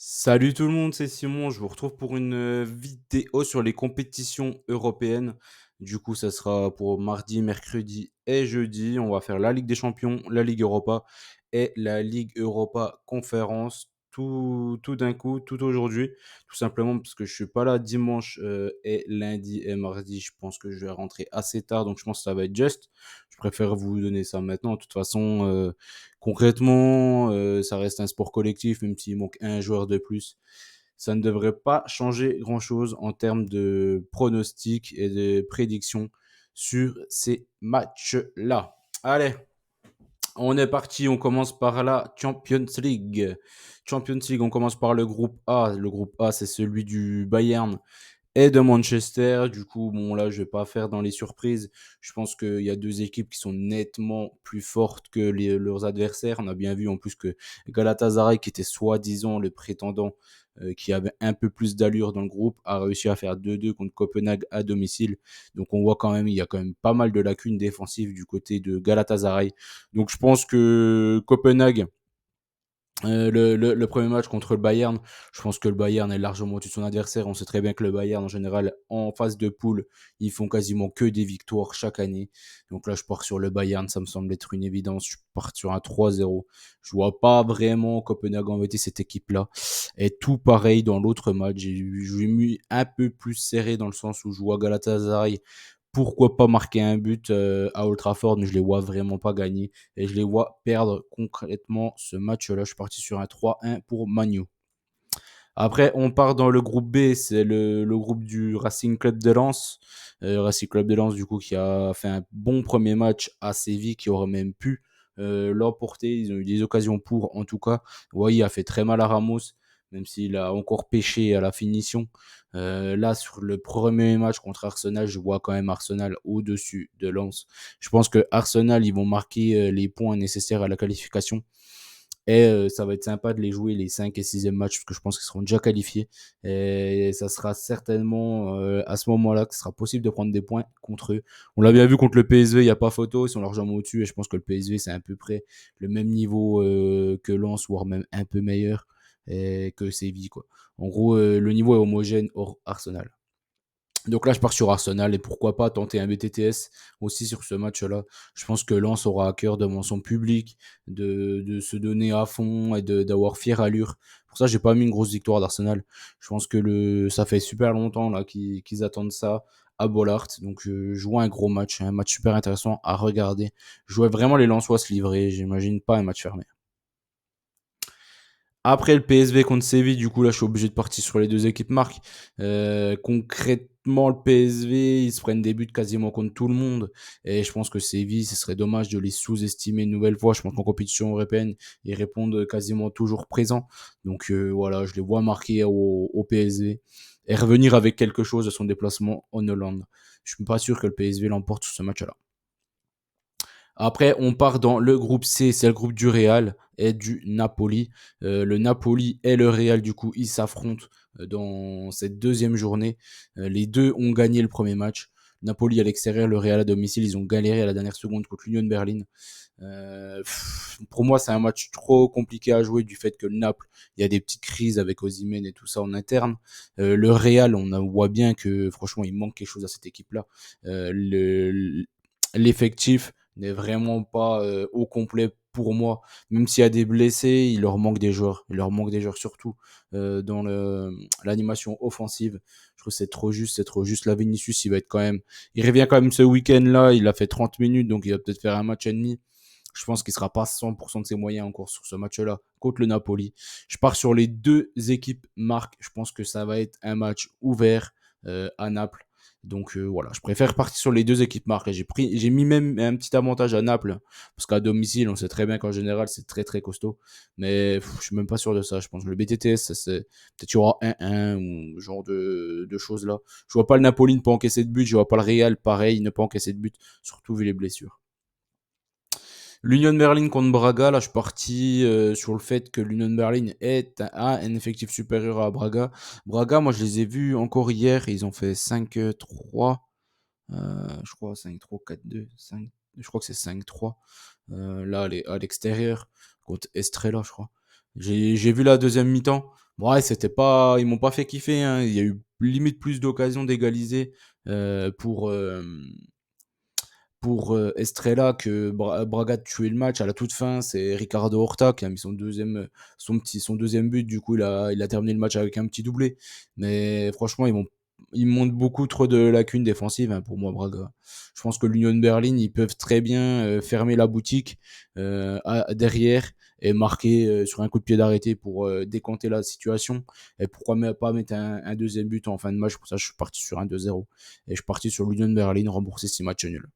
Salut tout le monde, c'est Simon. Je vous retrouve pour une vidéo sur les compétitions européennes. Du coup, ça sera pour mardi, mercredi et jeudi. On va faire la Ligue des Champions, la Ligue Europa et la Ligue Europa Conférence. Tout d'un coup, tout aujourd'hui. Tout simplement parce que je suis pas là dimanche et lundi et mardi. Je pense que je vais rentrer assez tard. Donc, je pense que ça va être juste. Je préfère vous donner ça maintenant. De toute façon, concrètement, ça reste un sport collectif, même s'il manque un joueur de plus. Ça ne devrait pas changer grand-chose en termes de pronostics et de prédictions sur ces matchs-là. Allez, on est parti, on commence par la Champions League. Champions League, on commence par le groupe A. Le groupe A, c'est celui du Bayern et de Manchester. Du coup, bon, là, je vais pas faire dans les surprises. Je pense qu'il y a deux équipes qui sont nettement plus fortes que leurs adversaires. On a bien vu en plus que Galatasaray, qui était soi-disant le prétendant qui avait un peu plus d'allure dans le groupe, a réussi à faire 2-2 contre Copenhague à domicile. Donc on voit quand même, il y a quand même pas mal de lacunes défensives du côté de Galatasaray. Donc je pense que Copenhague, le premier match contre le Bayern, je pense que le Bayern est largement au-dessus de son adversaire. On sait très bien que le Bayern, en général, en phase de poule, ils font quasiment que des victoires chaque année. Donc là, je pars sur le Bayern, ça me semble être une évidence. Je pars sur un 3-0. Je vois pas vraiment Copenhague embêter cette équipe-là. Et tout pareil dans l'autre match. J'ai mis un peu plus serré dans le sens où je vois Galatasaray, pourquoi pas marquer un but à Old Trafford, mais je les vois vraiment pas gagner et je les vois perdre concrètement ce match-là. Je suis parti sur un 3-1 pour Manu. Après, on part dans le groupe B, c'est le groupe du Racing Club de Lens. Racing Club de Lens, du coup, qui a fait un bon premier match à Séville, qui aurait même pu l'emporter. Ils ont eu des occasions pour, en tout cas. Ouais, il a fait très mal à Ramos, même s'il a encore pêché à la finition. Là, sur le premier match contre Arsenal, je vois quand même Arsenal au-dessus de Lens. Je pense que Arsenal, ils vont marquer les points nécessaires à la qualification. Et ça va être sympa de les jouer les 5 et 6e matchs, parce que je pense qu'ils seront déjà qualifiés. Et ça sera certainement à ce moment-là que ce sera possible de prendre des points contre eux. On l'a bien vu contre le PSV, il n'y a pas photo, ils sont largement au-dessus. Et je pense que le PSV, c'est à peu près le même niveau que Lens, voire même un peu meilleur que Séville, quoi. En gros, le niveau est homogène hors Arsenal. Donc là, je pars sur Arsenal et pourquoi pas tenter un BTTS aussi sur ce match-là. Je pense que Lens aura à cœur devant son public de se donner à fond et d'avoir fière allure. Pour ça, j'ai pas mis une grosse victoire d'Arsenal. Je pense que ça fait super longtemps là qu'ils attendent ça à Bollard. Donc je vois un gros match, un match super intéressant à regarder. Je vois vraiment les Lensois se livrer. J'imagine pas un match fermé. Après le PSV contre Séville, du coup là je suis obligé de partir sur les deux équipes marques. Concrètement, le PSV, ils se prennent des buts quasiment contre tout le monde. Et je pense que Séville, ce serait dommage de les sous-estimer une nouvelle fois. Je pense qu'en compétition européenne, ils répondent quasiment toujours présents. Donc voilà, je les vois marquer au PSV et revenir avec quelque chose de son déplacement en Hollande. Je suis pas sûr que le PSV l'emporte sur ce match-là. Après, on part dans le groupe C, c'est le groupe du Real et du Napoli. Le Napoli et le Real, du coup, ils s'affrontent dans cette deuxième journée. Les deux ont gagné le premier match. Napoli à l'extérieur, le Real à domicile, ils ont galéré à la dernière seconde contre l'Union Berlin. Pour moi, c'est un match trop compliqué à jouer du fait que le Naples, il y a des petites crises avec Osimhen et tout ça en interne. Le Real, voit bien que franchement, il manque quelque chose à cette équipe-là. L'effectif n'est vraiment pas au complet pour moi. Même s'il y a des blessés, il leur manque des joueurs. Il leur manque des joueurs surtout dans l'animation offensive. Je trouve que c'est trop juste, c'est trop juste. Là, Vinicius, il revient quand même ce week-end-là. Il a fait 30 minutes, donc il va peut-être faire un match et demi. Je pense qu'il sera pas 100% de ses moyens encore sur ce match-là contre le Napoli. Je pars sur les deux équipes marques. Je pense que ça va être un match ouvert à Naples. Donc voilà, je préfère partir sur les deux équipes marques. Et j'ai mis même un petit avantage à Naples parce qu'à domicile, on sait très bien qu'en général, c'est très très costaud. Mais je suis même pas sûr de ça. Je pense que le BTTS, c'est peut-être qu'il y aura 1-1 ou ce genre de choses là. Je vois pas le Napoli ne pas encaisser de but. Je vois pas le Real pareil ne pas encaisser de but, surtout vu les blessures. L'Union Berlin contre Braga, là je suis parti sur le fait que l'Union Berlin a un effectif supérieur à Braga. Braga, moi je les ai vus encore hier, ils ont fait 5-3, je crois 5-3, 4-2, 5, je crois que c'est 5-3. Là, à l'extérieur, contre Estrella, je crois. J'ai vu la deuxième mi-temps. Ouais, c'était pas ils m'ont pas fait kiffer, hein. Il y a eu limite plus d'occasions d'égaliser, heu, pour, hem, Estrela que Braga de tuer le match à la toute fin. C'est Ricardo Horta qui a mis son 2e but. Du coup, il a terminé le match avec un petit doublé. Mais franchement, ils montrent beaucoup trop de lacunes défensives, hein, pour moi, Braga. Je pense que l'Union Berlin, ils peuvent très bien fermer la boutique derrière et marquer sur un coup de pied d'arrêté pour décanter la situation. Et pourquoi pas mettre un deuxième but en fin de match. Pour ça, je suis parti sur un 2-0. Et je suis parti sur l'Union Berlin rembourser 6 matchs nuls.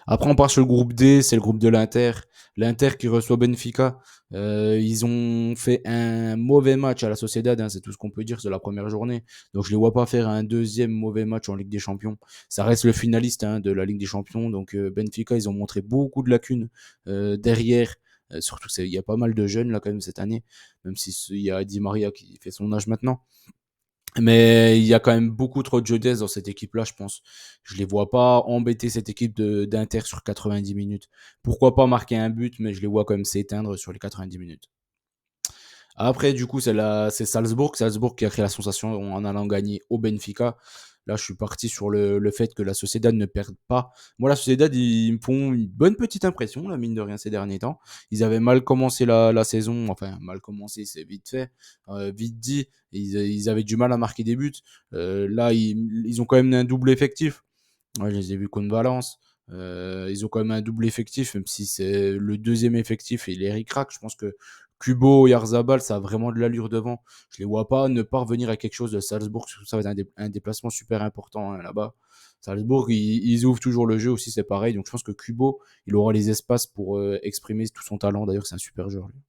Après, on part sur le groupe D, c'est le groupe de l'Inter. L'Inter qui reçoit Benfica. Ils ont fait un mauvais match à la Sociedad, hein, c'est tout ce qu'on peut dire de la première journée. Donc, je ne les vois pas faire un deuxième mauvais match en Ligue des Champions. Ça reste le finaliste, hein, de la Ligue des Champions. Donc, Benfica, ils ont montré beaucoup de lacunes derrière. Surtout, il y a pas mal de jeunes là quand même cette année, même s'il y a Di Maria qui fait son âge maintenant. Mais il y a quand même beaucoup trop de jeunesse dans cette équipe-là, je pense. Je les vois pas embêter cette équipe d'Inter sur 90 minutes. Pourquoi pas marquer un but, mais je les vois quand même s'éteindre sur les 90 minutes. Après, du coup, c'est Salzbourg. Salzbourg qui a créé la sensation en allant gagner au Benfica. Là, je suis parti sur le fait que la Sociedad ne perde pas. Moi, la Sociedad, ils me font une bonne petite impression, la mine de rien, ces derniers temps. Ils avaient mal commencé la saison. Enfin, mal commencé, c'est vite fait. Vite dit. Ils avaient du mal à marquer des buts. Là, ils ont quand même un double effectif. Ouais, je les ai vus contre Valence. Ils ont quand même un double effectif, même si c'est le deuxième effectif et il est ric-rac. Je pense que Kubo et Arzabal, ça a vraiment de l'allure devant. Je les vois pas ne pas revenir à quelque chose de Salzbourg. Ça va être un déplacement super important, hein, là-bas. Salzbourg, ils ouvrent toujours le jeu aussi, c'est pareil. Donc je pense que Kubo, il aura les espaces pour exprimer tout son talent. D'ailleurs, c'est un super joueur, lui.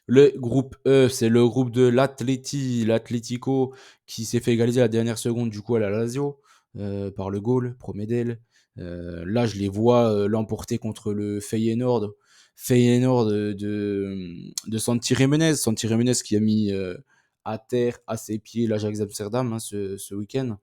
Le groupe E, c'est le groupe de l'Atlético, qui s'est fait égaliser à la dernière seconde, du coup, à la Lazio, par le goal, Promedel. Là, je les vois l'emporter contre le Feyenoord. Feyenoord de Santi Jiménez. Santi Jiménez qui a mis à terre, à ses pieds, l'Ajax Amsterdam, hein, ce week-end.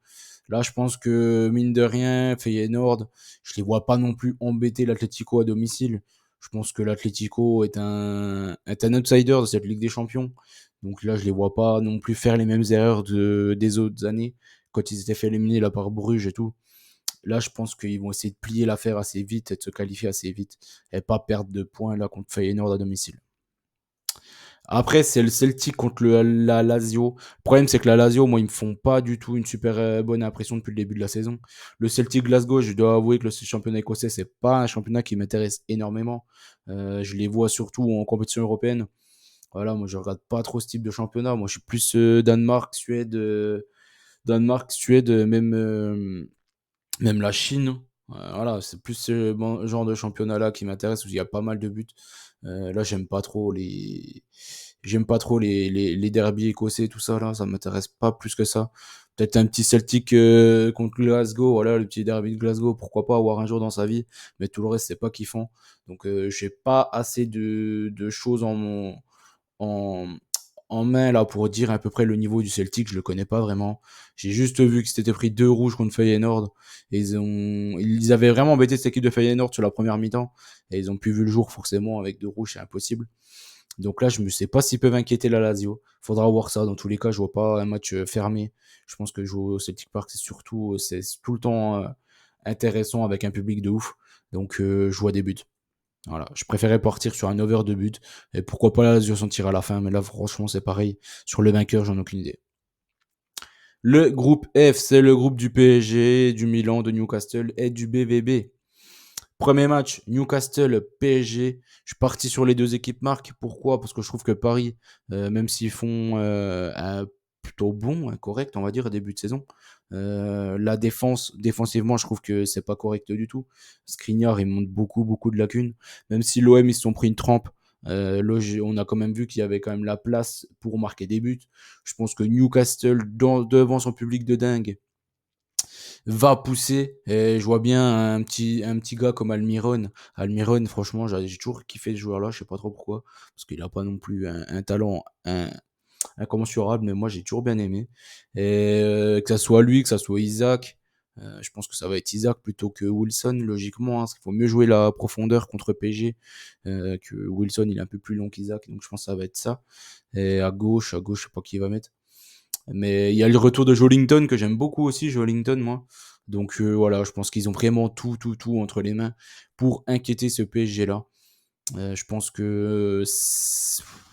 Là, je pense que, mine de rien, Feyenoord, je les vois pas non plus embêter l'Atlético à domicile. Je pense que l'Atlético est un outsider de cette Ligue des Champions. Donc là, je les vois pas non plus faire les mêmes erreurs des autres années, quand ils étaient fait éliminer là par Bruges et tout. Là, je pense qu'ils vont essayer de plier l'affaire assez vite et de se qualifier assez vite et pas perdre de points là contre Feyenoord à domicile. Après, c'est le Celtic contre la Lazio. Le problème, c'est que la Lazio, moi, ils me font pas du tout une super bonne impression depuis le début de la saison. Le Celtic Glasgow, je dois avouer que le championnat écossais, c'est pas un championnat qui m'intéresse énormément. Je les vois surtout en compétition européenne. Voilà, moi, je regarde pas trop ce type de championnat. Moi, je suis plus Danemark, Suède, même la Chine. Voilà, c'est plus ce genre de championnat-là qui m'intéresse, où il y a pas mal de buts. Là, j'aime pas trop les derbies écossais, tout ça, là, ça m'intéresse pas plus que ça. Peut-être un petit Celtic contre Glasgow, voilà, le petit derby de Glasgow, pourquoi pas avoir un jour dans sa vie, mais tout le reste, c'est pas kiffant. Donc, j'ai pas assez de choses en, en main là pour dire à peu près le niveau du Celtic, je le connais pas vraiment. J'ai juste vu que c'était pris 2 rouges contre Feyenoord et ils avaient vraiment embêté cette équipe de Feyenoord sur la première mi-temps et ils ont pu vu le jour forcément avec 2 rouges, c'est impossible. Donc là, je ne sais pas s'ils peuvent inquiéter la Lazio. Faudra voir ça. Dans tous les cas, je vois pas un match fermé. Je pense que jouer au Celtic Park, c'est tout le temps intéressant avec un public de ouf. Donc je vois des buts. Voilà, je préférais partir sur un over de but. Et pourquoi pas la Lazio s'en tirer à la fin, mais là, franchement, c'est pareil. Sur le vainqueur, j'en ai aucune idée. Le groupe F, c'est le groupe du PSG, du Milan, de Newcastle et du BVB. Premier match, Newcastle, PSG. Je suis parti sur les deux équipes marques. Pourquoi? Parce que je trouve que Paris, même s'ils font un plutôt bon, un correct, on va dire, début de saison, la défensivement, je trouve que c'est pas correct du tout. Skriniar, il montre beaucoup, beaucoup de lacunes. Même si l'OM, ils se sont pris une trempe, on a quand même vu qu'il y avait quand même la place pour marquer des buts. Je pense que Newcastle, devant son public de dingue, va pousser. Et je vois bien un petit gars comme Almiron. Almiron, franchement, j'ai toujours kiffé ce joueur-là. Je sais pas trop pourquoi. Parce qu'il a pas non plus un talent incommensurable, mais moi, j'ai toujours bien aimé. Et que ça soit lui, que ça soit Isaac. Je pense que ça va être Isaac plutôt que Wilson, logiquement, hein, parce qu'il faut mieux jouer la profondeur contre PSG, que Wilson, il est un peu plus long qu'Isaac, donc je pense que ça va être ça. Et à gauche, je sais pas qui il va mettre. Mais il y a le retour de Joelinton que j'aime beaucoup aussi, Joelinton, moi. Donc voilà, je pense qu'ils ont vraiment tout entre les mains pour inquiéter ce PSG-là. Je pense que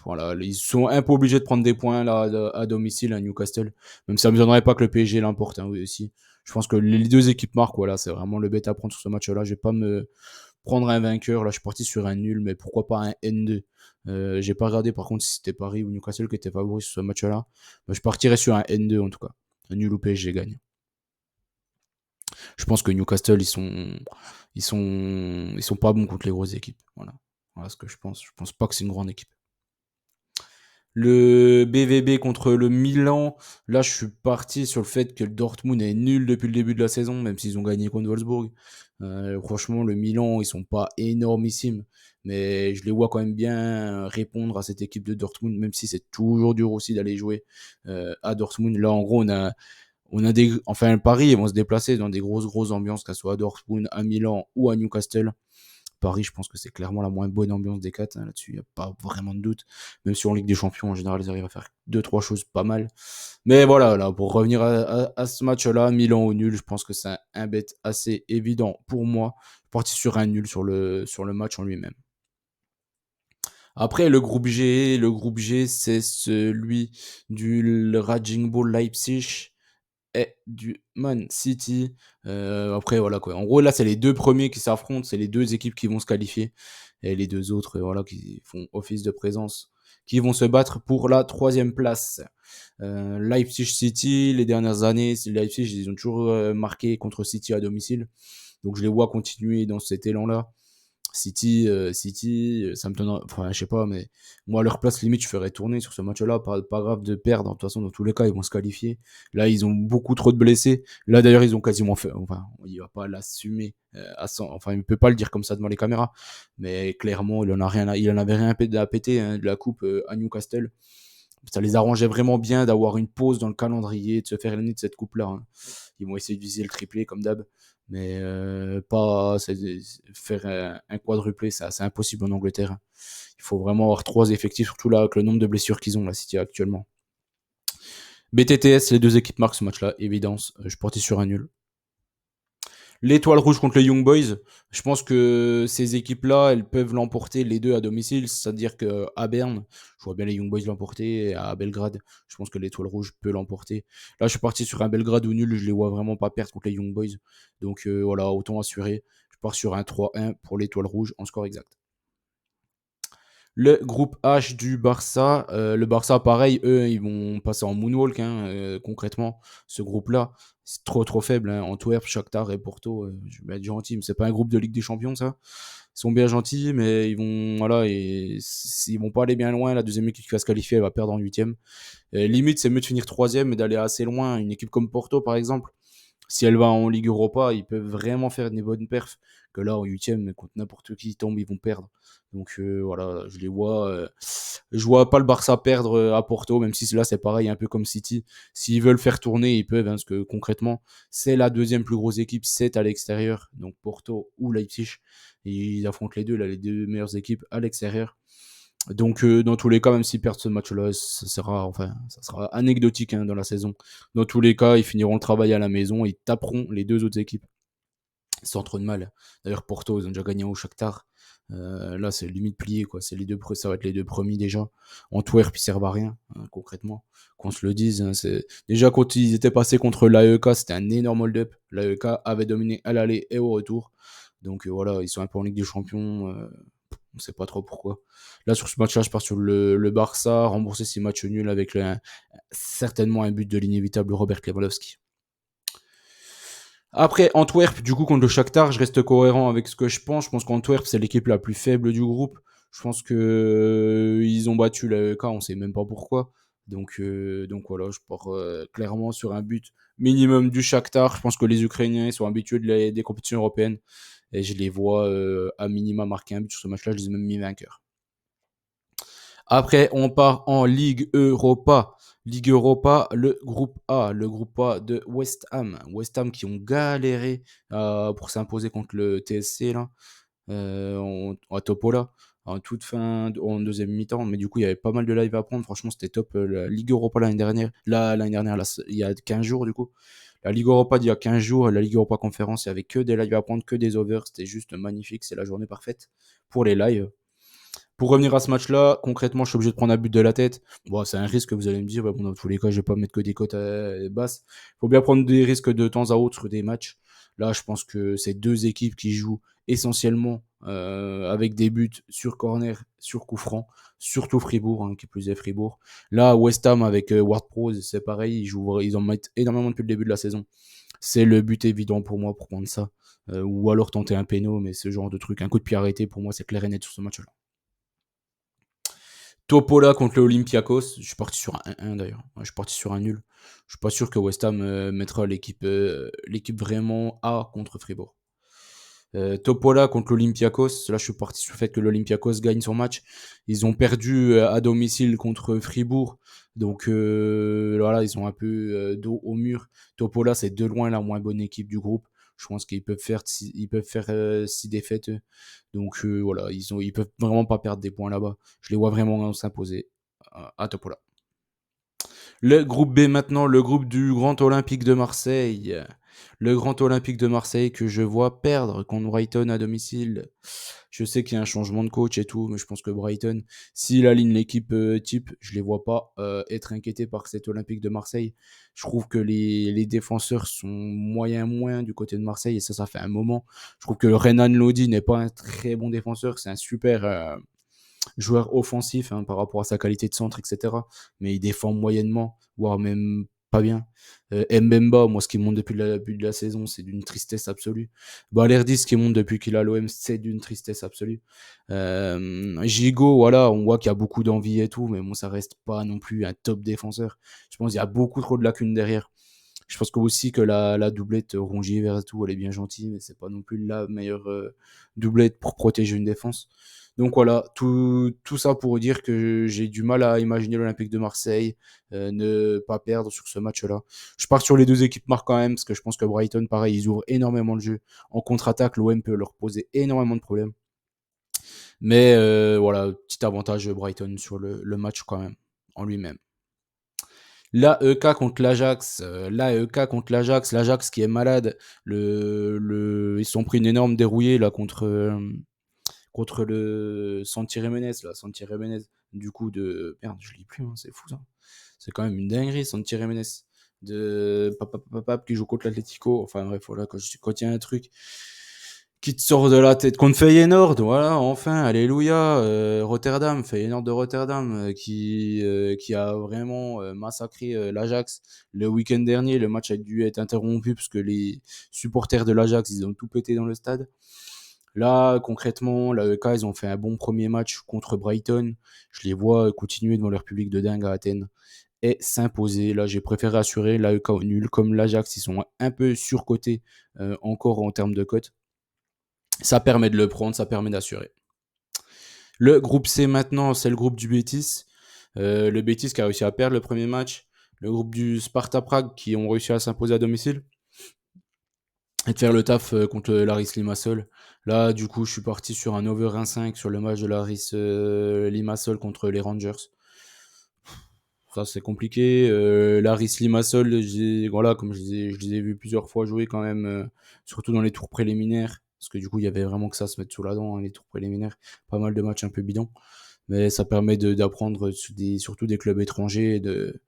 voilà, ils sont un peu obligés de prendre des points là à domicile à Newcastle. Même si ça ne me viendrait pas que le PSG l'emporte, hein, oui, aussi. Je pense que les deux équipes marquent, voilà, c'est vraiment le bet à prendre sur ce match-là. Je vais pas me prendre un vainqueur. Là, je suis parti sur un nul, mais pourquoi pas un N2. J'ai pas regardé par contre si c'était Paris ou Newcastle qui était favori sur ce match-là. Mais je partirais sur un N2 en tout cas. Un nul ou PSG gagne. Je pense que Newcastle, ils sont pas bons contre les grosses équipes. Voilà ce que je pense. Je pense pas que c'est une grande équipe. Le BVB contre le Milan, là je suis parti sur le fait que le Dortmund est nul depuis le début de la saison, même s'ils ont gagné contre Wolfsburg. Franchement, le Milan, ils sont pas énormissimes, mais je les vois quand même bien répondre à cette équipe de Dortmund, même si c'est toujours dur aussi d'aller jouer à Dortmund. Là, en gros, enfin, Paris, ils vont se déplacer dans des grosses ambiances, que ce soit à Dortmund, à Milan ou à Newcastle. Paris, je pense que c'est clairement la moins bonne ambiance des quatre, hein, là-dessus, il n'y a pas vraiment de doute. Même si en Ligue des Champions, en général, ils arrivent à faire 2-3 choses pas mal. Mais voilà, là, pour revenir à ce match-là, Milan au nul, je pense que c'est un bet assez évident pour moi. Je suis parti sur un nul sur le match en lui-même. Après, le groupe G, c'est celui du Raging Bull Leipzig et du Man City. Après, voilà quoi. En gros, là, c'est les deux premiers qui s'affrontent, c'est les deux équipes qui vont se qualifier. Et les deux autres, voilà, qui font office de présence, qui vont se battre pour la troisième place. Leipzig City, les dernières années, Leipzig, ils ont toujours marqué contre City à domicile. Donc je les vois continuer dans cet élan-là. City, ça me donne, enfin, je sais pas, mais moi, à leur place, limite, je ferais tourner sur ce match-là. Pas grave de perdre. De toute façon, dans tous les cas, ils vont se qualifier. Là, ils ont beaucoup trop de blessés. Là, d'ailleurs, ils ont quasiment fait, enfin, il va pas l'assumer enfin, il peut pas le dire comme ça devant les caméras. Mais clairement, il en avait rien à péter, hein, de la coupe à Newcastle. Ça les arrangeait vraiment bien d'avoir une pause dans le calendrier, de se faire l'année de cette coupe-là, hein. Ils vont essayer de viser le triplé comme d'hab, mais pas faire un quadruplé, c'est impossible en Angleterre, hein. Il faut vraiment avoir trois effectifs, surtout là avec le nombre de blessures qu'ils ont, la City actuellement. BTTS, les deux équipes marquent ce match-là, évidence. Je suis parti sur un nul. L'Étoile Rouge contre les Young Boys, je pense que ces équipes-là, elles peuvent l'emporter les deux à domicile, c'est-à-dire qu'à Berne, je vois bien les Young Boys l'emporter, et à Belgrade, je pense que l'Étoile Rouge peut l'emporter. Là, je suis parti sur un Belgrade ou nul, je les vois vraiment pas perdre contre les Young Boys, donc voilà, autant assurer. Je pars sur un 3-1 pour l'Étoile Rouge en score exact. Le groupe H du Barça, le Barça, pareil, eux, ils vont passer en moonwalk, hein, concrètement. Ce groupe-là, c'est trop faible, hein. Antwerp, Shakhtar et Porto, je vais être gentil, mais c'est pas un groupe de Ligue des Champions, ça. Ils sont bien gentils, mais ils vont, voilà, ils vont pas aller bien loin. La deuxième équipe qui va se qualifier, elle va perdre en huitième. Limite, c'est mieux de finir troisième et d'aller assez loin. Une équipe comme Porto, par exemple, si elle va en Ligue Europa, ils peuvent vraiment faire des bonnes perfs. Que là, en huitième, contre n'importe qui tombe, ils vont perdre. Donc voilà, je vois pas le Barça perdre à Porto, même si là c'est pareil, un peu comme City. S'ils veulent faire tourner, ils peuvent, hein, parce que concrètement, c'est la deuxième plus grosse équipe, c'est à l'extérieur, donc Porto ou Leipzig. Et ils affrontent les deux, là, les deux meilleures équipes à l'extérieur. Donc, dans tous les cas, même s'ils perdent ce match-là, ça sera anecdotique, hein, dans la saison. Dans tous les cas, ils finiront le travail à la maison et ils taperont les deux autres équipes sans trop de mal. D'ailleurs, Porto, ils ont déjà gagné au Shakhtar. Là, c'est limite plié, quoi. Ça va être les deux premiers déjà. Antwerp, ils servent à rien, hein, concrètement. Qu'on se le dise, hein, déjà quand ils étaient passés contre l'AEK, c'était un énorme hold-up. L'AEK avait dominé à l'aller et au retour. Donc voilà, ils sont un peu en Ligue des Champions. On ne sait pas trop pourquoi. Là, sur ce match-là, je pars sur le Barça, rembourser ses matchs nuls avec certainement un but de l'inévitable Robert Lewandowski. Après, Antwerp, du coup, contre le Shakhtar, je reste cohérent avec ce que je pense. Je pense qu'Antwerp, c'est l'équipe la plus faible du groupe. Je pense que ils ont battu l'AEK, on sait même pas pourquoi. Donc voilà, je pars clairement sur un but minimum du Shakhtar. Je pense que les Ukrainiens ils sont habitués des compétitions européennes. Et je les vois à minima marquer un but sur ce match-là. Je les ai même mis vainqueurs. Après, on part en Ligue Europa. Ligue Europa, le groupe A. Le groupe A de West Ham. West Ham qui ont galéré pour s'imposer contre le TSC là, à Topola, en toute fin, en deuxième mi-temps. Mais du coup, il y avait pas mal de live à prendre. Franchement, c'était top. La Ligue Europa l'année dernière, il y a 15 jours du coup. La Ligue Europa d'il y a 15 jours, la Ligue Europa Conférence, il y avait que des lives à prendre, que des overs. C'était juste magnifique. C'est la journée parfaite pour les lives. Pour revenir à ce match-là, concrètement, je suis obligé de prendre un but de la tête. Bon, c'est un risque, vous allez me dire. Bon, dans tous les cas, je vais pas mettre que des cotes basses. Il faut bien prendre des risques de temps à autre sur des matchs. Là, je pense que c'est deux équipes qui jouent essentiellement avec des buts sur corner, sur coup franc, surtout Fribourg, hein, qui plus est Fribourg. Là, West Ham avec Ward-Prowse, c'est pareil, ils en mettent énormément depuis le début de la saison. C'est le but évident pour moi pour prendre ça. Ou alors tenter un péno, mais ce genre de truc, un coup de pied arrêté, pour moi, c'est clair et net sur ce match-là. Topola contre le Olympiakos. Je suis parti sur un 1-1 d'ailleurs. Ouais, je suis parti sur un nul. Je suis pas sûr que West Ham mettra l'équipe vraiment A contre Fribourg. Topola contre l'Olympiakos. Là, je suis parti sur le fait que l'Olympiakos gagne son match. Ils ont perdu à domicile contre Fribourg. Donc voilà, ils ont un peu dos au mur. Topola, c'est de loin la moins bonne équipe du groupe. Je pense qu'ils peuvent faire 6 défaites. Donc voilà, ils peuvent vraiment pas perdre des points là-bas. Je les vois vraiment s'imposer à Topola. Le groupe B maintenant, le groupe du Grand Olympique de Marseille. Le Grand Olympique de Marseille que je vois perdre contre Brighton à domicile. Je sais qu'il y a un changement de coach et tout, mais je pense que Brighton, s'il aligne l'équipe type, je les vois pas être inquiétés par cet Olympique de Marseille. Je trouve que les défenseurs sont moins du côté de Marseille et ça fait un moment. Je trouve que Renan Lodi n'est pas un très bon défenseur, c'est un super joueur offensif hein, par rapport à sa qualité de centre, etc. Mais il défend moyennement, voire même pas bien. Mbemba, moi, ce qui monte depuis le début de la saison, c'est d'une tristesse absolue. Balerdi, ce qui monte depuis qu'il a l'OM, c'est d'une tristesse absolue. Gigot, voilà, on voit qu'il y a beaucoup d'envie et tout, mais bon, ça reste pas non plus un top défenseur. Je pense qu'il y a beaucoup trop de lacunes derrière. Je pense aussi que la doublette Rongier vers tout, elle est bien gentille, mais c'est pas non plus la meilleure doublette pour protéger une défense. Donc voilà, tout ça pour dire que j'ai du mal à imaginer l'Olympique de Marseille ne pas perdre sur ce match-là. Je pars sur les deux équipes marques quand même, parce que je pense que Brighton, pareil, ils ouvrent énormément le jeu. En contre-attaque, l'OM peut leur poser énormément de problèmes. Mais voilà, petit avantage Brighton sur le match quand même, en lui-même. L'AEK contre l'Ajax, l'AEK contre l'Ajax, l'Ajax qui est malade, ils se sont pris une énorme dérouillée là contre le Santi Jiménez, là, Santi Jiménez, du coup de merde, je lis plus, hein, c'est fou ça. C'est quand même une dinguerie, Santi Jiménez de papa qui joue contre l'Atlético. Enfin bref, voilà, quand il y a un truc qui te sort de la tête contre Feyenoord, voilà, enfin, alléluia, Rotterdam, Feyenoord de Rotterdam, qui a vraiment massacré l'Ajax le week-end dernier. Le match a dû être interrompu parce que les supporters de l'Ajax, ils ont tout pété dans le stade. Là, concrètement, l'AEK, ils ont fait un bon premier match contre Brighton. Je les vois continuer devant leur public de dingue à Athènes et s'imposer. Là, j'ai préféré assurer l'AEK au nul. Comme l'Ajax, ils sont un peu surcotés encore en termes de cote. Ça permet de le prendre, ça permet d'assurer. Le groupe C maintenant, c'est le groupe du Betis. Le Betis qui a réussi à perdre le premier match. Le groupe du Sparta Prague qui ont réussi à s'imposer à domicile. Et de faire le taf contre l'Aris Limassol. Là, du coup, je suis parti sur un over 1,5 sur le match de l'Aris Limassol contre les Rangers. Ça, c'est compliqué. L'Aris Limassol, voilà, comme je les ai vus plusieurs fois jouer quand même, surtout dans les tours préliminaires. Parce que du coup, il y avait vraiment que ça à se mettre sous la dent, hein, les tours préliminaires. Pas mal de matchs un peu bidons. Mais ça permet d'apprendre surtout des clubs étrangers, de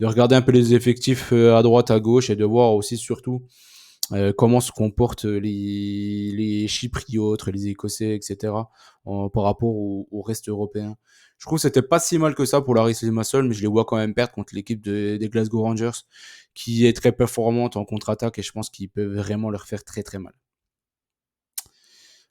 regarder un peu les effectifs à droite, à gauche et de voir aussi surtout comment se comportent les Chypriotes, les Écossais, etc. Par rapport au reste européen. Je trouve que c'était pas si mal que ça pour l'Aris Limassol, mais je les vois quand même perdre contre l'équipe des Glasgow Rangers, qui est très performante en contre-attaque et je pense qu'ils peuvent vraiment leur faire très très mal.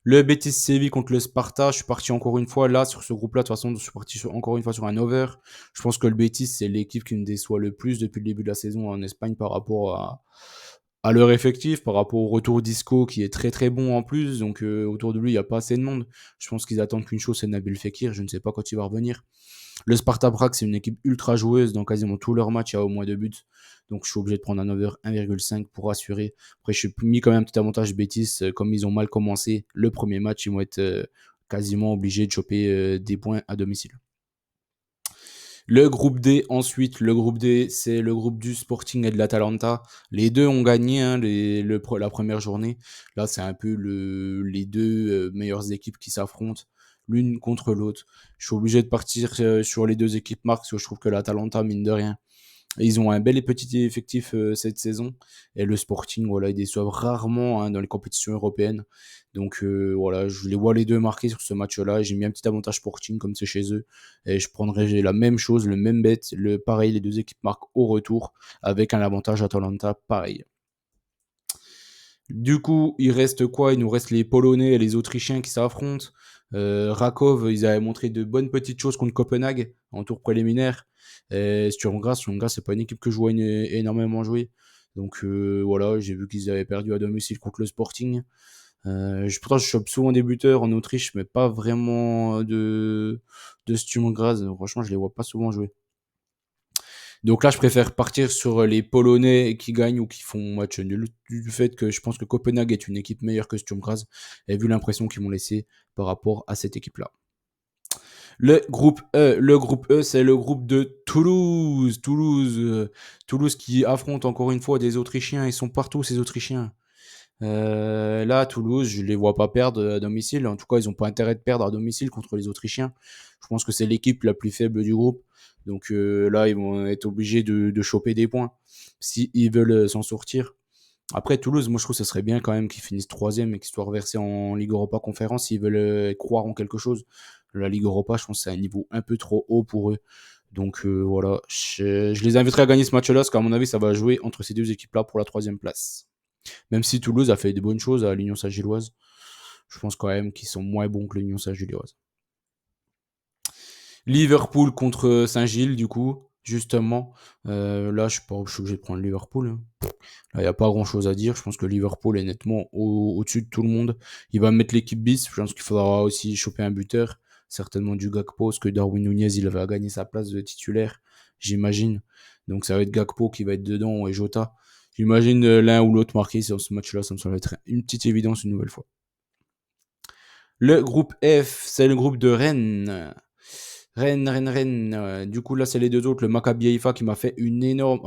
Le Betis Séville contre le Sparta, je suis parti encore une fois là sur ce groupe-là. De toute façon, je suis parti encore une fois sur un over. Je pense que le Betis, c'est l'équipe qui me déçoit le plus depuis le début de la saison en Espagne par rapport à leur effectif, par rapport au retour d'Isco qui est très très bon en plus. Donc autour de lui, il n'y a pas assez de monde. Je pense qu'ils attendent qu'une chose, c'est Nabil Fekir. Je ne sais pas quand il va revenir. Le Sparta Prague, c'est une équipe ultra joueuse. Dans quasiment tous leurs matchs, il y a au moins 2 buts. Donc, je suis obligé de prendre un over 1,5 pour assurer. Après, je suis mis quand même un petit avantage Betis. Comme ils ont mal commencé le premier match, ils vont être quasiment obligés de choper des points à domicile. Le groupe D, ensuite, le groupe D, c'est le groupe du Sporting et de l'Atalanta. Les deux ont gagné la première journée. Là, c'est un peu les deux meilleures équipes qui s'affrontent l'une contre l'autre. Je suis obligé de partir sur les deux équipes marques parce que je trouve que l'Atalanta, mine de rien, ils ont un bel et petit effectif cette saison. Et le Sporting, voilà, ils déçoivent rarement dans les compétitions européennes. Donc voilà, je les vois les deux marqués sur ce match-là. J'ai mis un petit avantage Sporting comme c'est chez eux. Et je prendrai la même chose, le même bet. Pareil, les deux équipes marquent au retour avec un avantage Atalanta pareil. Du coup, il reste quoi? Il nous reste les Polonais et les Autrichiens qui s'affrontent. Rakov, ils avaient montré de bonnes petites choses contre Copenhague en tour préliminaire. Et Sturm Graz, c'est pas une équipe que je vois énormément jouer. Donc voilà, j'ai vu qu'ils avaient perdu à domicile contre le Sporting. Pourtant, je chope souvent des buteurs en Autriche, mais pas vraiment de Sturm Graz. Franchement, je les vois pas souvent jouer. Donc là, je préfère partir sur les Polonais qui gagnent ou qui font match nul, du fait que je pense que Copenhague est une équipe meilleure que Sturm Graz, et vu l'impression qu'ils m'ont laissé par rapport à cette équipe-là. Le groupe E, c'est le groupe de Toulouse. Toulouse qui affronte encore une fois des Autrichiens. Ils sont partout, ces Autrichiens. Là, Toulouse, je les vois pas perdre à domicile. En tout cas, ils n'ont pas intérêt de perdre à domicile contre les Autrichiens. Je pense que c'est l'équipe la plus faible du groupe. Donc là, ils vont être obligés de choper des points s'ils veulent s'en sortir. Après, Toulouse, moi je trouve que ce serait bien quand même qu'ils finissent troisième et qu'ils soient reversés en Ligue Europa Conférence s'ils veulent croire en quelque chose. La Ligue Europa, je pense que c'est un niveau un peu trop haut pour eux. Donc voilà, je les inviterai à gagner ce match-là, parce qu'à mon avis, ça va jouer entre ces deux équipes-là pour la troisième place. Même si Toulouse a fait des bonnes choses à l'Union Saint-Gilloise, je pense quand même qu'ils sont moins bons que l'Union Saint-Gilloise. Liverpool contre Saint-Gilles, du coup, justement. Là, je suis obligé de prendre Liverpool. Hein. Là, il n'y a pas grand-chose à dire. Je pense que Liverpool est nettement au-dessus de tout le monde. Il va mettre l'équipe bis. Je pense qu'il faudra aussi choper un buteur. Certainement du Gakpo, parce que Darwin Nunez, il va gagner sa place de titulaire, j'imagine. Donc ça va être Gakpo qui va être dedans et Jota. J'imagine l'un ou l'autre marqué sur ce match-là. Ça me semble être une petite évidence une nouvelle fois. Le groupe F, c'est le groupe de Rennes. Rennes. Du coup, là, c'est les deux autres. Le Maccabi Haïfa qui m'a fait une énorme,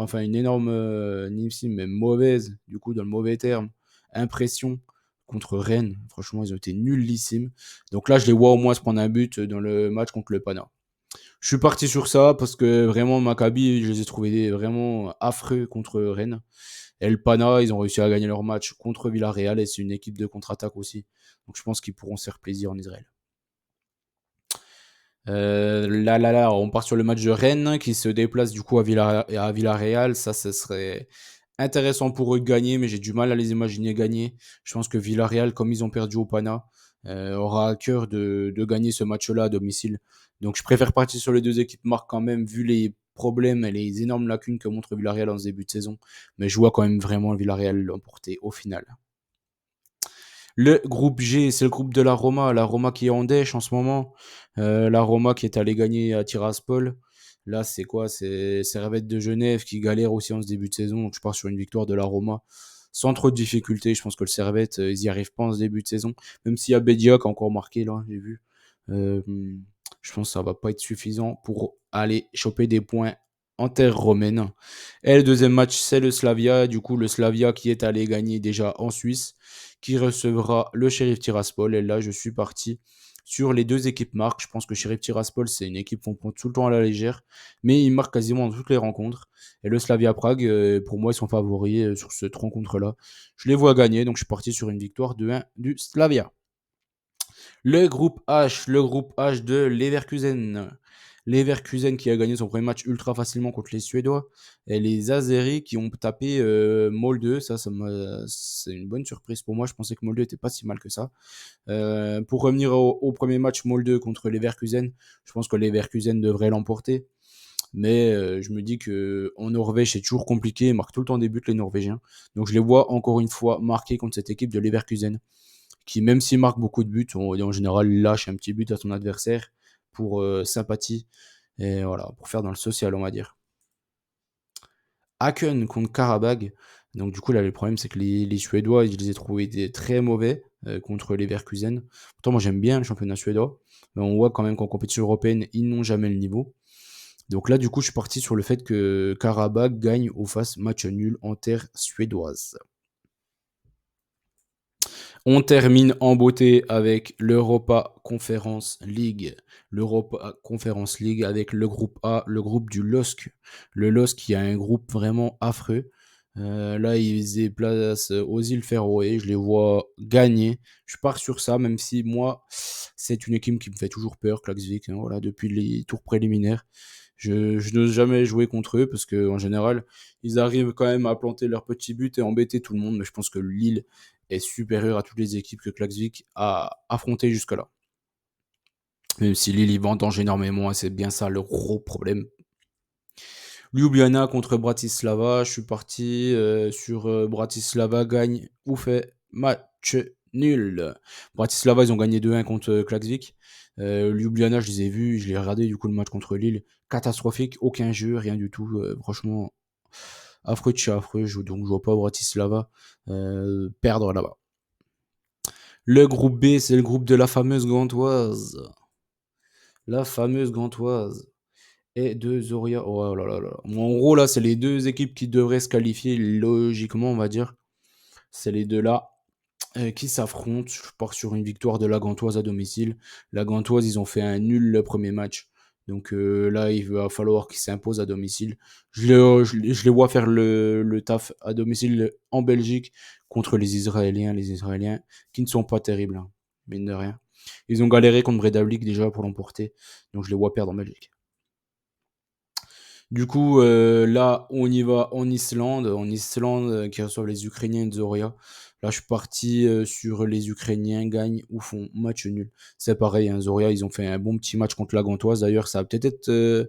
ni si, mais mauvaise, du coup, dans le mauvais terme, impression contre Rennes. Franchement, ils ont été nullissimes. Donc là, je les vois au moins se prendre un but dans le match contre le Pana. Je suis parti sur ça parce que vraiment, Maccabi, je les ai trouvés vraiment affreux contre Rennes. Et le Pana, ils ont réussi à gagner leur match contre Villarreal et c'est une équipe de contre-attaque aussi. Donc je pense qu'ils pourront se faire plaisir en Israël. Là, on part sur le match de Rennes qui se déplace du coup à Villarreal. Ça, ce serait intéressant pour eux de gagner, mais j'ai du mal à les imaginer gagner. Je pense que Villarreal, comme ils ont perdu au Pana, aura à cœur de gagner ce match-là à domicile. Donc je préfère partir sur les deux équipes marques quand même, vu les problèmes et les énormes lacunes que montre Villarreal en ce début de saison. Mais je vois quand même vraiment Villarreal l'emporter au final. Le groupe G, c'est le groupe de la Roma qui est en dèche en ce moment. La Roma qui est allée gagner à Tiraspol. Là, c'est quoi? C'est Servette de Genève qui galère aussi en ce début de saison. Donc, je pars sur une victoire de la Roma sans trop de difficultés. Je pense que le Servette, ils y arrivent pas en ce début de saison. Même s'il y a Bedia qui a encore marqué, là, j'ai vu. Euh, je pense que ça va pas être suffisant pour aller choper des points en terre romaine. Et le deuxième match, c'est le Slavia. Du coup, le Slavia qui est allé gagner déjà en Suisse, qui recevra le Sheriff Tiraspol. Et là, je suis parti sur les deux équipes marques. Je pense que Sheriff Tiraspol, c'est une équipe qu'on prend tout le temps à la légère, mais ils marquent quasiment dans toutes les rencontres. Et le Slavia Prague, pour moi, ils sont favoris sur cette rencontre-là. Je les vois gagner, donc je suis parti sur une victoire de 1 du Slavia. Le groupe H de Leverkusen. Leverkusen qui a gagné son premier match ultra facilement contre les Suédois. Et les Azeris qui ont tapé Molde. C'est une bonne surprise pour moi. Je pensais que Molde n'était pas si mal que ça. Pour revenir au premier match Molde contre Leverkusen, je pense que Leverkusen devrait l'emporter. Mais je me dis qu'en Norvège, c'est toujours compliqué. Ils marquent tout le temps des buts, les Norvégiens. Donc je les vois encore une fois marquer contre cette équipe de Leverkusen qui, même s'il marque beaucoup de buts, en général lâche un petit but à son adversaire pour sympathie. Et voilà, pour faire dans le social, on va dire. Haken contre Karabag. Donc du coup, là, le problème, c'est que les Suédois, je les ai trouvés très mauvais contre les Leverkusen. Pourtant, moi, j'aime bien le championnat suédois. Mais on voit quand même qu'en compétition européenne, ils n'ont jamais le niveau. Donc là, du coup, je suis parti sur le fait que Karabag gagne ou fasse match nul en terre suédoise. On termine en beauté avec l'Europa Conference League. L'Europa Conference League avec le groupe A, le groupe du LOSC. Le LOSC qui a un groupe vraiment affreux. Là, ils déplacent aux îles Féroé. Je les vois gagner. Je pars sur ça, même si moi, c'est une équipe qui me fait toujours peur, Klaxvik. Hein, voilà, depuis les tours préliminaires. Je n'ose jamais jouer contre eux parce qu'en général, ils arrivent quand même à planter leur petit but et embêter tout le monde. Mais je pense que Lille est supérieur à toutes les équipes que Klaxvik a affrontées jusque-là. Même si Lille y vendange énormément, et c'est bien ça le gros problème. Ljubljana contre Bratislava, je suis parti sur Bratislava gagne ou fait match nul. Bratislava, ils ont gagné 2-1 contre Klaxvik. Ljubljana, je les ai vus, je l'ai regardé du coup le match contre Lille. Catastrophique, aucun jeu, rien du tout. Franchement, affreux de chez affreux. Donc je vois pas Bratislava perdre là-bas. Le groupe B, c'est le groupe de la fameuse Gantoise. La fameuse Gantoise. Et de Zoria. Oh là là là. En gros, là, c'est les deux équipes qui devraient se qualifier logiquement, on va dire. C'est les deux là qui s'affrontent. Je pars sur une victoire de la Gantoise à domicile. La Gantoise, ils ont fait un nul le premier match. Donc là, il va falloir qu'ils s'imposent à domicile. Je les vois faire le taf à domicile en Belgique contre les Israéliens. Les Israéliens qui ne sont pas terribles, hein, mine de rien. Ils ont galéré contre Bredavlik déjà pour l'emporter. Donc je les vois perdre en Belgique. Du coup, là, on y va en Islande. En Islande, qui reçoivent les Ukrainiens de Zoria. Là, je suis parti sur les Ukrainiens gagnent ou font match nul. C'est pareil, hein, Zoria, ils ont fait un bon petit match contre la Gantoise. D'ailleurs, ça va peut-être être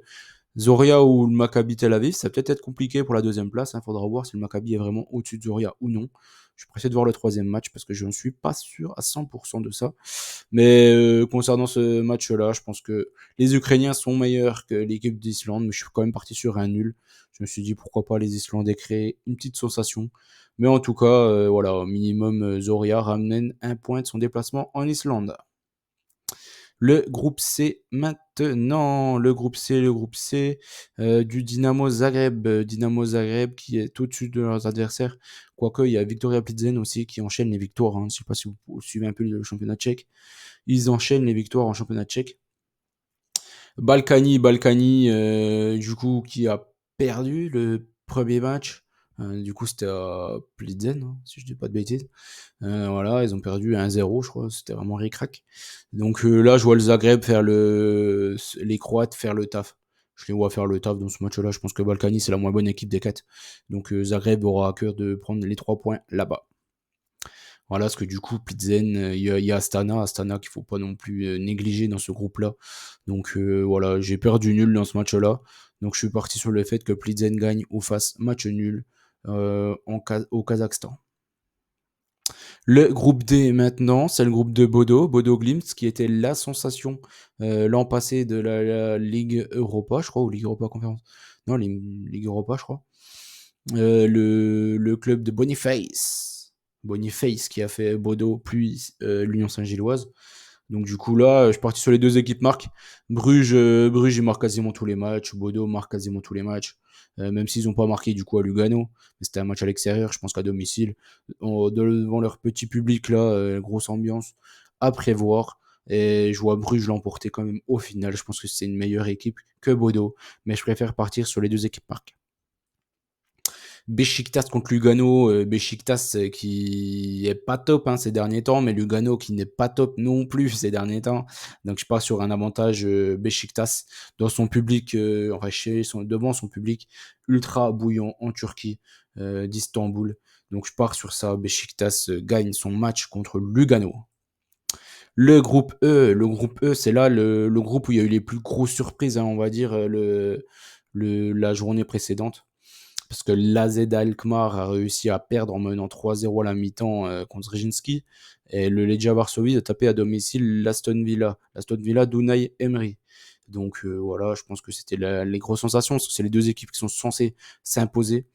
Zoria ou le Maccabi Tel Aviv. Ça va peut-être être compliqué pour la deuxième place. Il faudra voir si le Maccabi est vraiment au-dessus de Zoria ou non. Je suis pressé de voir le troisième match parce que je ne suis pas sûr à 100% de ça. Mais concernant ce match-là, je pense que les Ukrainiens sont meilleurs que l'équipe d'Islande, mais je suis quand même parti sur un nul. Je me suis dit pourquoi pas les Islandais créer une petite sensation. Mais en tout cas, voilà, au minimum, Zoria ramène un point de son déplacement en Islande. Le groupe C maintenant. Le groupe C du Dynamo Zagreb. Dynamo Zagreb qui est au-dessus de leurs adversaires. Quoique, il y a Victoria Plzen aussi qui enchaîne les victoires. Hein. Je ne sais pas si vous suivez un peu le championnat tchèque. Ils enchaînent les victoires en championnat tchèque. Balkany, du coup, qui a perdu le premier match. Du coup, c'était à Plzen, hein, si je dis pas de bêtises. Voilà, ils ont perdu 1-0, je crois. C'était vraiment ric-rac. Donc là, je vois le Zagreb faire les Croates faire le taf. Je les vois faire le taf dans ce match-là. Je pense que Balkany, c'est la moins bonne équipe des 4. Donc Zagreb aura à cœur de prendre les 3 points là-bas. Voilà, parce que du coup, Plzen, il y a Astana qu'il faut pas non plus négliger dans ce groupe-là. Donc voilà, j'ai perdu nul dans ce match-là. Donc je suis parti sur le fait que Plzen gagne ou fasse match nul au Kazakhstan. Le groupe D maintenant, c'est le groupe de Bodo Glimt, qui était la sensation l'an passé de la Ligue Europa, je crois, ou Ligue Europa Conférence. Non, Ligue Europa, je crois. Le club de Boniface qui a fait Bodo puis l'Union Saint-Gilloise. Donc du coup là, je suis parti sur les deux équipes marques. Bruges, ils marquent quasiment tous les matchs. Bodo marque quasiment tous les matchs. Même s'ils n'ont pas marqué du coup à Lugano. Mais c'était un match à l'extérieur, je pense qu'à domicile. Devant leur petit public là, grosse ambiance à prévoir. Et je vois Bruges l'emporter quand même au final. Je pense que c'est une meilleure équipe que Bodo. Mais je préfère partir sur les deux équipes marques. Beşiktaş contre Lugano, Beşiktaş qui est pas top hein, ces derniers temps, mais Lugano qui n'est pas top non plus ces derniers temps. Donc je pars sur un avantage Beşiktaş dans son public, enfin devant son public ultra bouillant en Turquie d'Istanbul. Donc je pars sur ça. Beşiktaş gagne son match contre Lugano. Le groupe E, c'est là le groupe où il y a eu les plus grosses surprises, hein, on va dire, la journée précédente parce que l'AZ Alkmaar a réussi à perdre en menant 3-0 à la mi-temps contre Rijinski. Et le Legia Varsovie a tapé à domicile l'Aston Villa d'Unai Emery. Donc voilà, je pense que c'était les grosses sensations, parce que c'est les deux équipes qui sont censées s'imposer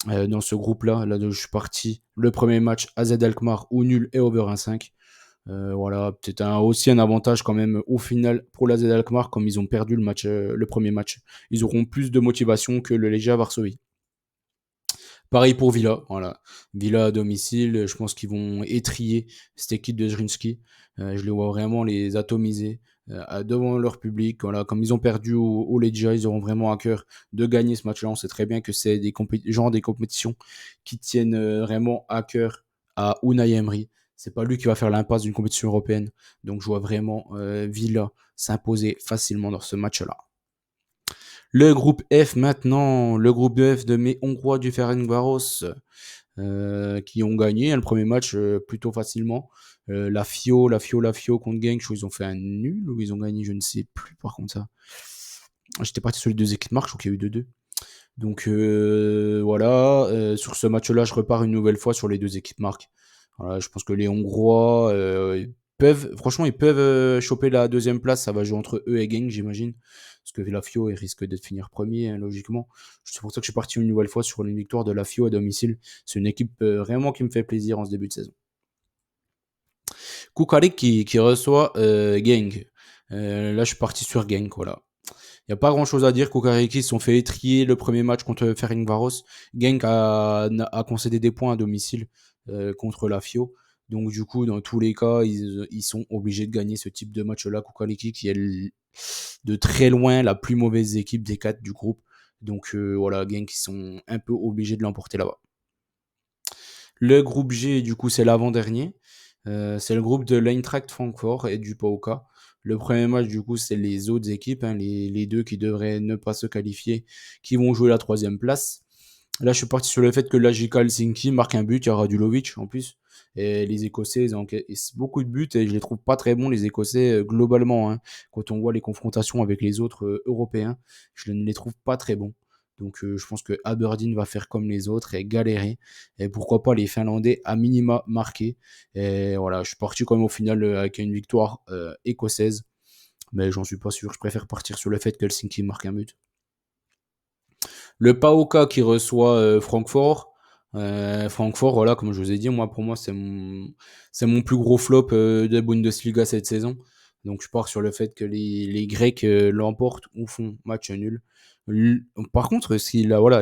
dans ce groupe-là. Là, je suis parti. Le premier match, AZ Alkmaar ou nul et over 1,5. Voilà, peut-être aussi un avantage quand même au final pour l'AZ Alkmaar, comme ils ont perdu le premier match. Ils auront plus de motivation que le Legia Varsovie. Pareil pour Villa, voilà. Villa à domicile, je pense qu'ils vont étrier cette équipe de Zrinski. Je les vois vraiment les atomiser devant leur public. Voilà, comme ils ont perdu au Legia, ils auront vraiment à cœur de gagner ce match-là. On sait très bien que c'est des compétitions qui tiennent vraiment à cœur à Unai Emery. C'est pas lui qui va faire l'impasse d'une compétition européenne. Donc je vois vraiment Villa s'imposer facilement dans ce match-là. Le groupe F maintenant, le groupe F de mes Hongrois du Ferencváros qui ont gagné le premier match plutôt facilement. La Fio contre Genk, je crois qu'ils ont fait un nul ou ils ont gagné, je ne sais plus par contre ça. J'étais parti sur les deux équipes marques, je crois qu'il y a eu 2-2. Donc voilà, sur ce match-là, je repars une nouvelle fois sur les deux équipes marques. Voilà, je pense que les Hongrois franchement, ils peuvent choper la deuxième place. Ça va jouer entre eux et Genk, j'imagine. Parce que la Fio, il risque de finir premier, hein, logiquement. C'est pour ça que je suis parti une nouvelle fois sur une victoire de la Fio à domicile. C'est une équipe vraiment qui me fait plaisir en ce début de saison. Kukarik qui reçoit Genk. Là, je suis parti sur Genk, voilà. Il n'y a pas grand chose à dire. Kukariki se sont fait étrier le premier match contre Ferencváros. Genk a concédé des points à domicile contre la Fio. Donc, du coup, dans tous les cas, ils sont obligés de gagner ce type de match-là. Kukariki qui est de très loin la plus mauvaise équipe des 4 du groupe. Donc, voilà, Genk, ils sont un peu obligés de l'emporter là-bas. Le groupe G, du coup, c'est l'avant-dernier. C'est le groupe de l'Eintracht Francfort et du PAOK. Le premier match, du coup, c'est les autres équipes, hein, les deux qui devraient ne pas se qualifier, qui vont jouer la troisième place. Là, je suis parti sur le fait que l'AJK Helsinki marque un but, il y a Radulovic en plus. Et les Écossais, ils encaissent beaucoup de buts et je les trouve pas très bons, les Écossais, globalement. Hein. Quand on voit les confrontations avec les autres Européens, je ne les trouve pas très bons. Donc je pense que Aberdeen va faire comme les autres et galérer. Et pourquoi pas les Finlandais à minima marquer. Et voilà, je suis parti quand même au final avec une victoire écossaise. Mais j'en suis pas sûr. Je préfère partir sur le fait que Helsinki marque un but. Le PAOK qui reçoit Francfort. Francfort, voilà, comme je vous ai dit, moi pour moi c'est mon plus gros flop de Bundesliga cette saison. Donc je pars sur le fait que les Grecs l'emportent ou font match nul. Par contre, voilà,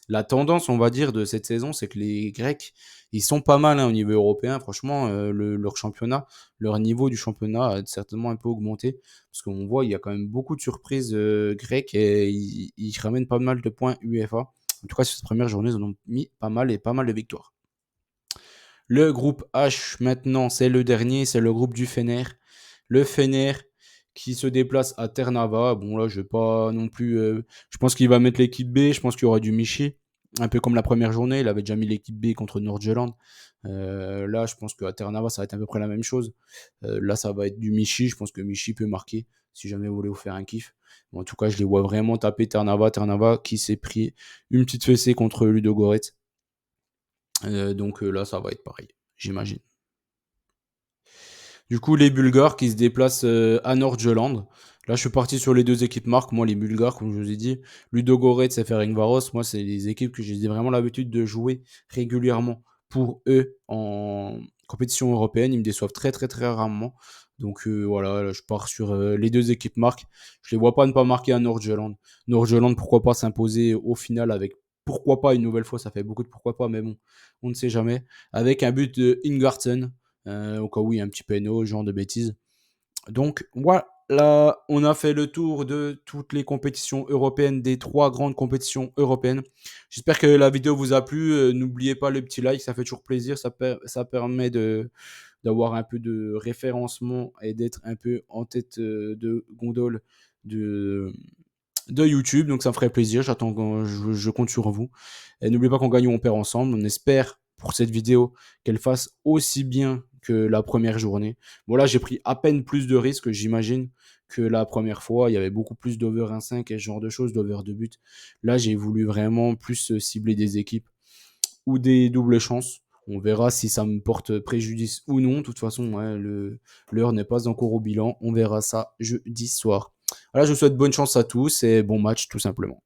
la tendance, on va dire, de cette saison, c'est que les Grecs, ils sont pas mal hein, au niveau européen. Franchement, leur championnat, leur niveau du championnat a certainement un peu augmenté. Parce qu'on voit, il y a quand même beaucoup de surprises grecques et ils ramènent pas mal de points UEFA. En tout cas, sur cette première journée, ils en ont mis pas mal et pas mal de victoires. Le groupe H, maintenant, c'est le dernier, c'est le groupe du Fener. Le Fener qui se déplace à Ternava. Bon, là, je vais pas non plus. Je pense qu'il va mettre l'équipe B. Je pense qu'il y aura du Michi. Un peu comme la première journée. Il avait déjà mis l'équipe B contre Nordjylland. Là, je pense qu'à Ternava, ça va être à peu près la même chose. Là, ça va être du Michi. Je pense que Michi peut marquer si jamais vous voulez vous faire un kiff. Bon, en tout cas, je les vois vraiment taper Ternava. Ternava qui s'est pris une petite fessée contre Ludogorets. Donc là, ça va être pareil, j'imagine. Du coup, les Bulgares qui se déplacent à Nordjylland. Là, je suis parti sur les deux équipes marques. Moi, les Bulgares, comme je vous ai dit, Ludogorets et Ferencváros, moi, c'est les équipes que j'ai vraiment l'habitude de jouer régulièrement pour eux en compétition européenne. Ils me déçoivent très, très, très rarement. Donc voilà, là, je pars sur les deux équipes marques. Je les vois pas ne pas marquer à Nordjylland. Nordjylland, pourquoi pas s'imposer au final avec pourquoi pas une nouvelle fois. Ça fait beaucoup de pourquoi pas, mais bon, on ne sait jamais. Avec un but de Ingarten au cas où il y a un petit péno, genre de bêtises. Donc voilà, on a fait le tour de toutes les compétitions européennes, des 3 grandes compétitions européennes. J'espère que la vidéo vous a plu. N'oubliez pas le petit like, ça fait toujours plaisir. Ça permet d'avoir un peu de référencement et d'être un peu en tête de gondole de, de YouTube. Donc ça me ferait plaisir. Je compte sur vous. Et n'oubliez pas qu'on gagne ou on perd ensemble. On espère pour cette vidéo qu'elle fasse aussi bien que la première journée. Bon là j'ai pris à peine plus de risques, j'imagine, que la première fois. Il y avait beaucoup plus d'over 1,5 et ce genre de choses, d'over de but. Là j'ai voulu vraiment plus cibler des équipes ou des doubles chances. On verra si ça me porte préjudice ou non. De toute façon, ouais, l'heure n'est pas encore au bilan. On verra ça jeudi soir. Voilà, je vous souhaite bonne chance à tous et bon match tout simplement.